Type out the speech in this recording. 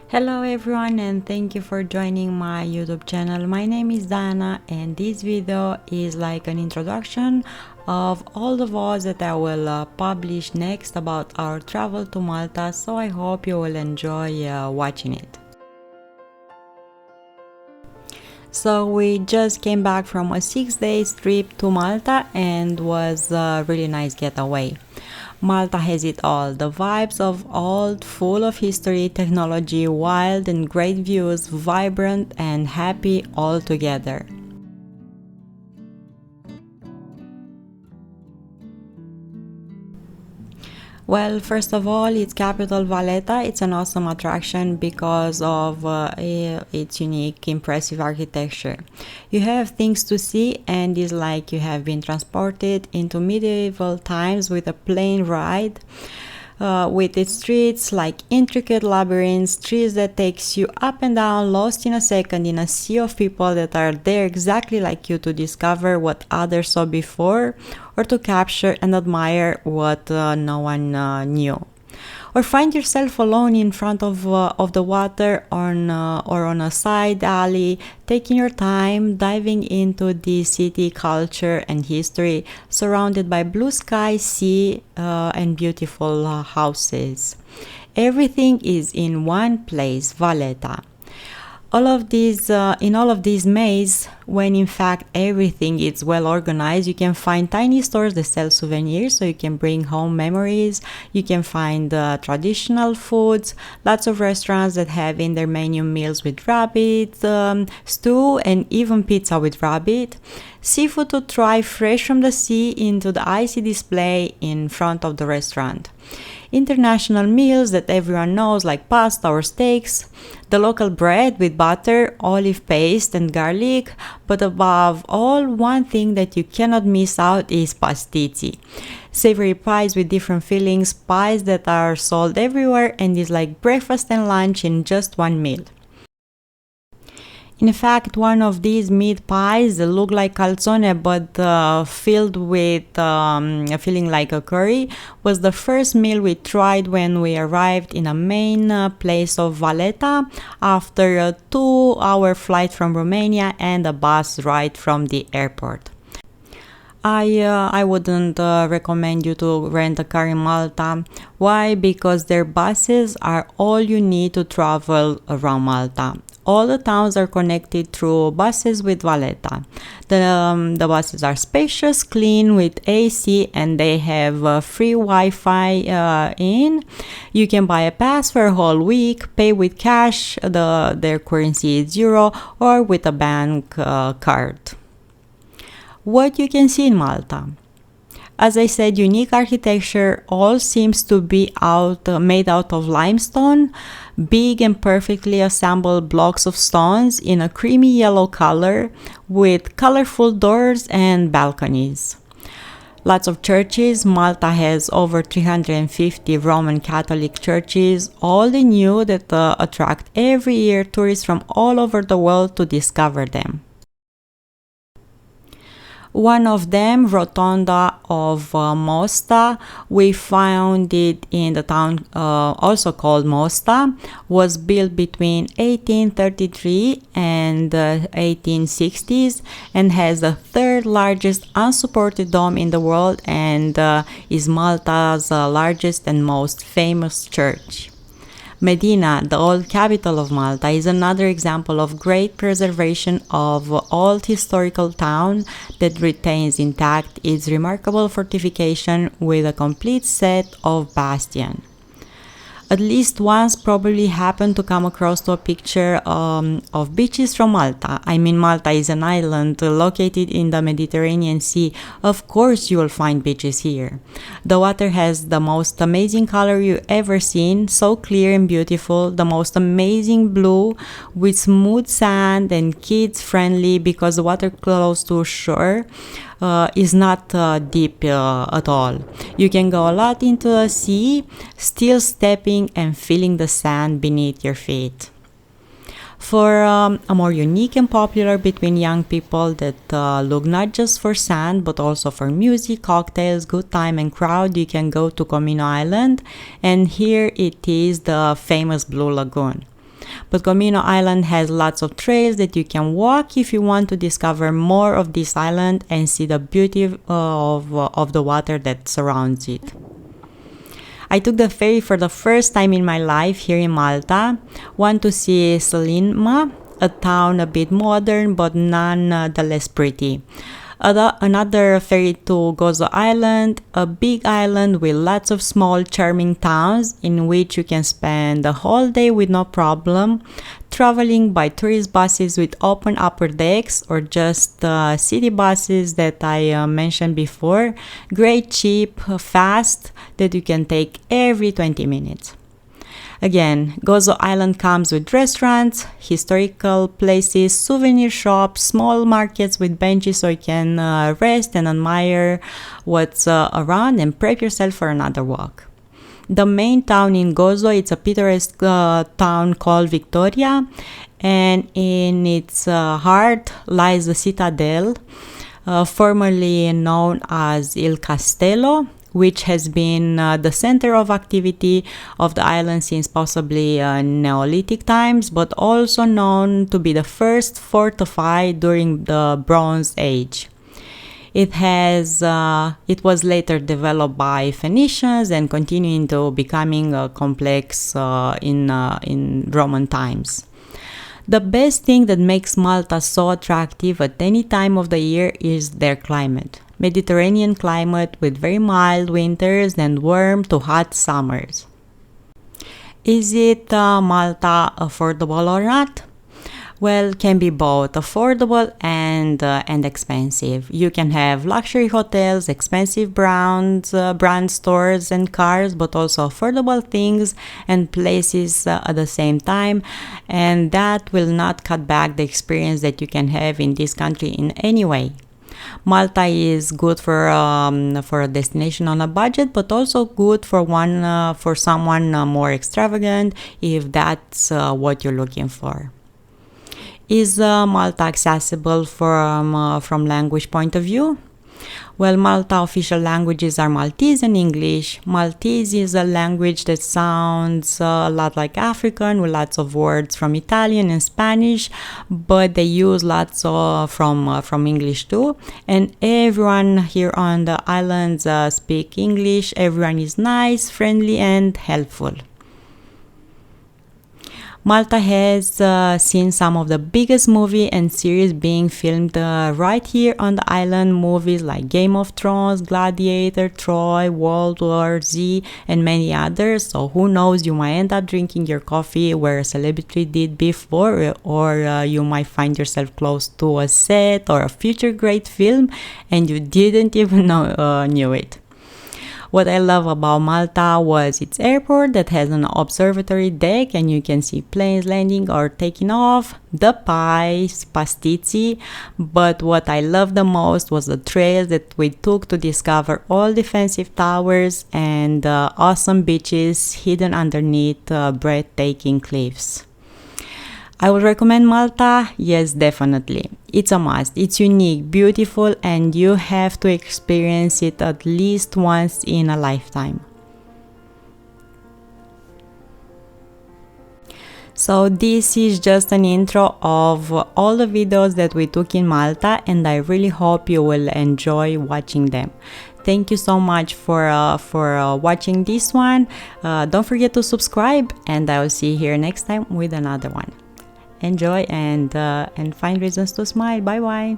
Hello everyone, and thank you for joining my YouTube channel. My name is Dana, and this video is like an introduction of all the vlogs that I will publish next about our travel to Malta, so I hope you will enjoy watching it. So we just came back from a 6-day trip to Malta and was a really nice getaway. Malta has it all, the vibes of old, full of history, technology, wild and great views, vibrant and happy all together. Well, first of all, its capital Valletta. It's an awesome attraction because of its unique, impressive architecture. You have things to see, and it's like you have been transported into medieval times with a plane ride. With its streets like intricate labyrinths, trees that takes you up and down, lost in a second in a sea of people that are there exactly like you to discover what others saw before, or to capture and admire what no one knew. Or find yourself alone in front of the water or on a side alley, taking your time, diving into the city culture and history, surrounded by blue sky, sea, and beautiful houses. Everything is in one place, Valletta. In all of these mazes, when in fact everything is well organized, you can find tiny stores that sell souvenirs, so you can bring home memories. You can find traditional foods, lots of restaurants that have in their menu meals with rabbit, stew, and even pizza with rabbit. Seafood to try fresh from the sea into the icy display in front of the restaurant. International meals that everyone knows, like pasta or steaks, the local bread with butter, olive paste and garlic, but above all, one thing that you cannot miss out is pastizi. Savory pies with different fillings, pies that are sold everywhere and is like breakfast and lunch in just one meal. In fact, one of these meat pies that look like calzone but filled with a filling like a curry was the first meal we tried when we arrived in a main place of Valletta after a 2-hour flight from Romania and a bus ride from the airport. I wouldn't recommend you to rent a car in Malta. Why? Because their buses are all you need to travel around Malta. All the towns are connected through buses with Valletta. The buses are spacious, clean, with AC, and they have free Wi-Fi in. You can buy a pass for a whole week, pay with cash, their currency is euro, or with a bank card. What you can see in Malta. As I said, unique architecture, all seems to be made out of limestone, big and perfectly assembled blocks of stones in a creamy yellow color with colorful doors and balconies. Lots of churches. Malta has over 350 Roman Catholic churches, all new that attract every year tourists from all over the world to discover them. One of them, Rotonda of Mosta, we found it in the town also called Mosta, was built between 1833 and 1860s and has the third largest unsupported dome in the world and is Malta's largest and most famous church. Medina, the old capital of Malta, is another example of great preservation of old historical town that retains intact its remarkable fortification with a complete set of bastions. At least once probably happened to come across to a picture of beaches from Malta. I mean, Malta is an island located in the Mediterranean Sea. Of course you will find beaches here. The water has the most amazing color you ever seen, so clear and beautiful, the most amazing blue with smooth sand and kids friendly because the water close to shore is not deep at all. You can go a lot into the sea, still stepping and feeling the sand beneath your feet. For a more unique and popular between young people that look not just for sand but also for music, cocktails, good time and crowd, you can go to Comino Island, and here it is the famous Blue Lagoon. But Comino Island has lots of trails that you can walk if you want to discover more of this island and see the beauty of the water that surrounds it. I took the ferry for the first time in my life here in Malta. Want to see Selima, a town a bit modern but nonetheless pretty. Another ferry to Gozo Island, a big island with lots of small charming towns in which you can spend the whole day with no problem, traveling by tourist buses with open upper decks or just city buses that I mentioned before. Great, cheap, fast, that you can take every 20 minutes. Again, Gozo Island comes with restaurants, historical places, souvenir shops, small markets with benches so you can rest and admire what's around and prep yourself for another walk. The main town in Gozo, it's a picturesque town called Victoria, and in its heart lies the citadel, formerly known as Il Castello, which has been the center of activity of the island since possibly Neolithic times, but also known to be the first fortified during the Bronze Age. It was later developed by Phoenicians and continued into becoming complex in Roman times. The best thing that makes Malta so attractive at any time of the year is their climate. Mediterranean climate with very mild winters and warm to hot summers. Is it Malta affordable or not? Well, can be both affordable and expensive. You can have luxury hotels, expensive brand stores and cars, but also affordable things and places at the same time, and that will not cut back the experience that you can have in this country in any way. Malta is good for a destination on a budget, but also good for someone more extravagant if that's what you're looking for. Is Malta accessible from language point of view? Well, Malta official languages are Maltese and English. Maltese is a language that sounds a lot like African with lots of words from Italian and Spanish, but they use lots from English too. And everyone here on the islands speak English. Everyone is nice, friendly, and helpful. Malta has seen some of the biggest movies and series being filmed right here on the island. Movies like Game of Thrones, Gladiator, Troy, World War Z, and many others. So who knows, you might end up drinking your coffee where a celebrity did before, or you might find yourself close to a set or a future great film and you didn't even knew it. What I love about Malta was its airport that has an observatory deck and you can see planes landing or taking off, the pies, pastizi, but what I loved the most was the trails that we took to discover all defensive towers and awesome beaches hidden underneath breathtaking cliffs. I would recommend Malta? Yes, definitely. It's a must. It's unique, beautiful, and you have to experience it at least once in a lifetime. So this is just an intro of all the videos that we took in Malta, and I really hope you will enjoy watching them. Thank you so much for watching this one. Don't forget to subscribe, and I will see you here next time with another one. Enjoy and find reasons to smile. Bye bye.